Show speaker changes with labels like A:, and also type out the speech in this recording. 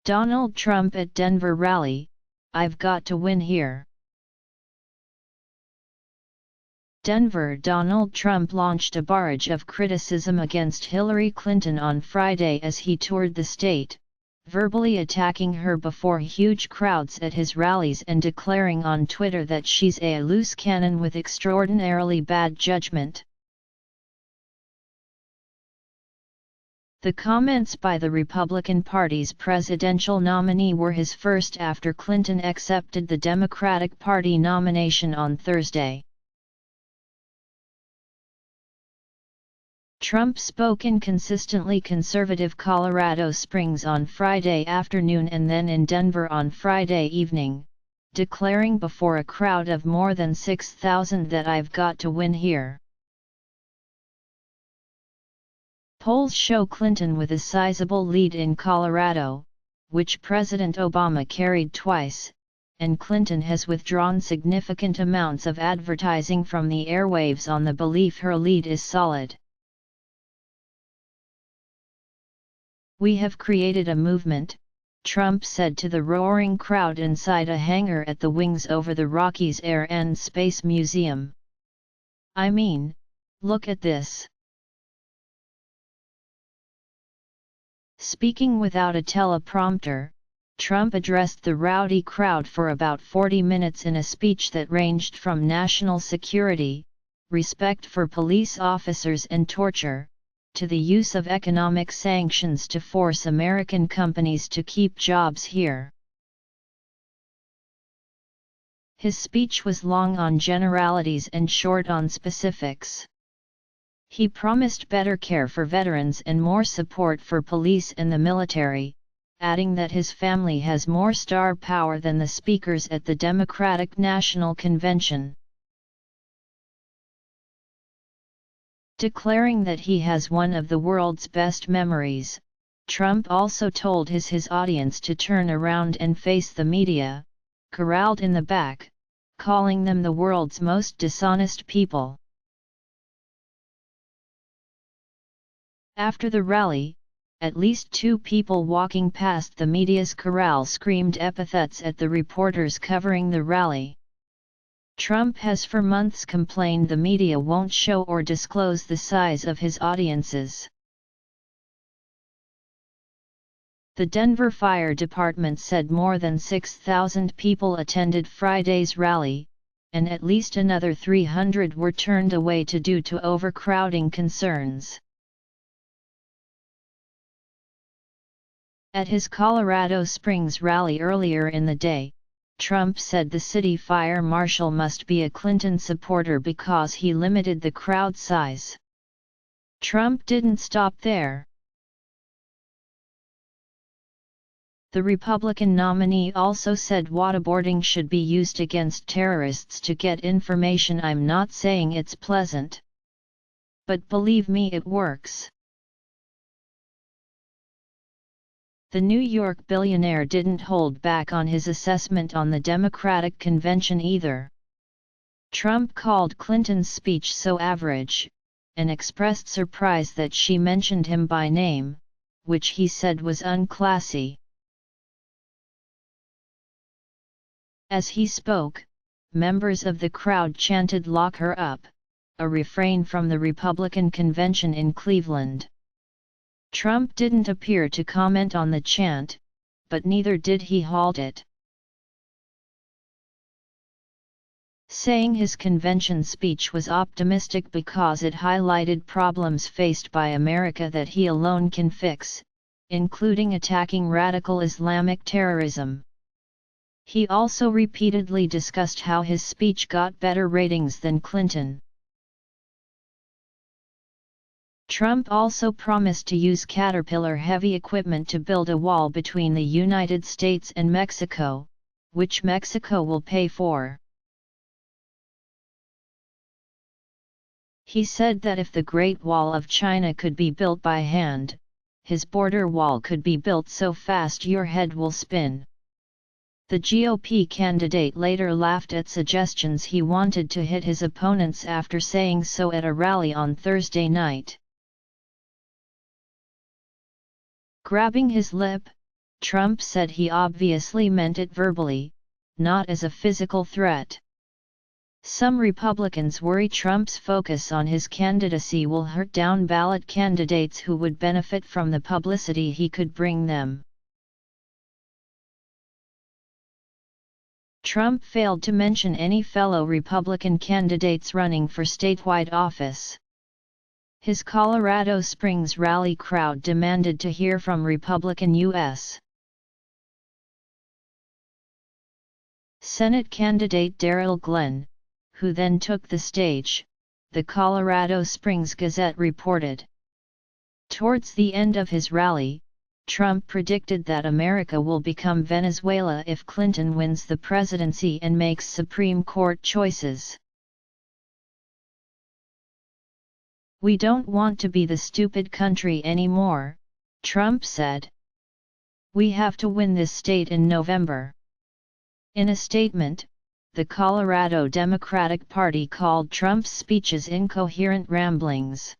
A: Donald Trump at Denver rally, "I've got to win here." Denver. Donald Trump launched a barrage of criticism against Hillary Clinton on Friday as he toured the state, verbally attacking her before huge crowds at his rallies and declaring on Twitter that she's a loose cannon with extraordinarily bad judgment. The comments by the Republican Party's presidential nominee were his first after Clinton accepted the Democratic Party nomination on Thursday. Trump spoke in consistently conservative Colorado Springs on Friday afternoon and then in Denver on Friday evening, declaring before a crowd of more than 6,000 that "I've got to win here." Polls show Clinton with a sizable lead in Colorado, which President Obama carried twice, and Clinton has withdrawn significant amounts of advertising from the airwaves on the belief her lead is solid. "We have created a movement," Trump said to the roaring crowd inside a hangar at the wings over the Rockies Air and Space Museum. "I mean, look at this." Speaking without a teleprompter, Trump addressed the rowdy crowd for about 40 minutes in a speech that ranged from national security, respect for police officers and torture, to the use of economic sanctions to force American companies to keep jobs here. His speech was long on generalities and short on specifics. He promised better care for veterans and more support for police and the military, adding that his family has more star power than the speakers at the Democratic National Convention. Declaring that he has one of the world's best memories, Trump also told his audience to turn around and face the media, corralled in the back, calling them the world's most dishonest people. After the rally, at least 2 people walking past the media's corral screamed epithets at the reporters covering the rally. Trump has for months complained the media won't show or disclose the size of his audiences. The Denver Fire Department said more than 6,000 people attended Friday's rally, and at least another 300 were turned away due to overcrowding concerns. At his Colorado Springs rally earlier in the day, Trump said the city fire marshal must be a Clinton supporter because he limited the crowd size. Trump didn't stop there. The Republican nominee also said waterboarding should be used against terrorists to get information. "I'm not saying it's pleasant. But believe me, it works." The New York billionaire didn't hold back on his assessment on the Democratic convention either. Trump called Clinton's speech so average, and expressed surprise that she mentioned him by name, which he said was unclassy. As he spoke, members of the crowd chanted "Lock her up," a refrain from the Republican convention in Cleveland. Trump didn't appear to comment on the chant, but neither did he halt it. Saying his convention speech was optimistic because it highlighted problems faced by America that he alone can fix, including attacking radical Islamic terrorism. He also repeatedly discussed how his speech got better ratings than Clinton. Trump also promised to use Caterpillar heavy equipment to build a wall between the United States and Mexico, which Mexico will pay for. He said that if the Great Wall of China could be built by hand, his border wall could be built so fast your head will spin. The GOP candidate later laughed at suggestions he wanted to hit his opponents after saying so at a rally on Thursday night. Grabbing his lip, Trump said he obviously meant it verbally, not as a physical threat. Some Republicans worry Trump's focus on his candidacy will hurt down-ballot candidates who would benefit from the publicity he could bring them. Trump failed to mention any fellow Republican candidates running for statewide office. His Colorado Springs rally crowd demanded to hear from Republican U.S. Senate candidate Darrell Glenn, who then took the stage, the Colorado Springs Gazette reported. Towards the end of his rally, Trump predicted that America will become Venezuela if Clinton wins the presidency and makes Supreme Court choices. "We don't want to be the stupid country anymore," Trump said. "We have to win this state in November." In a statement, the Colorado Democratic Party called Trump's speeches incoherent ramblings.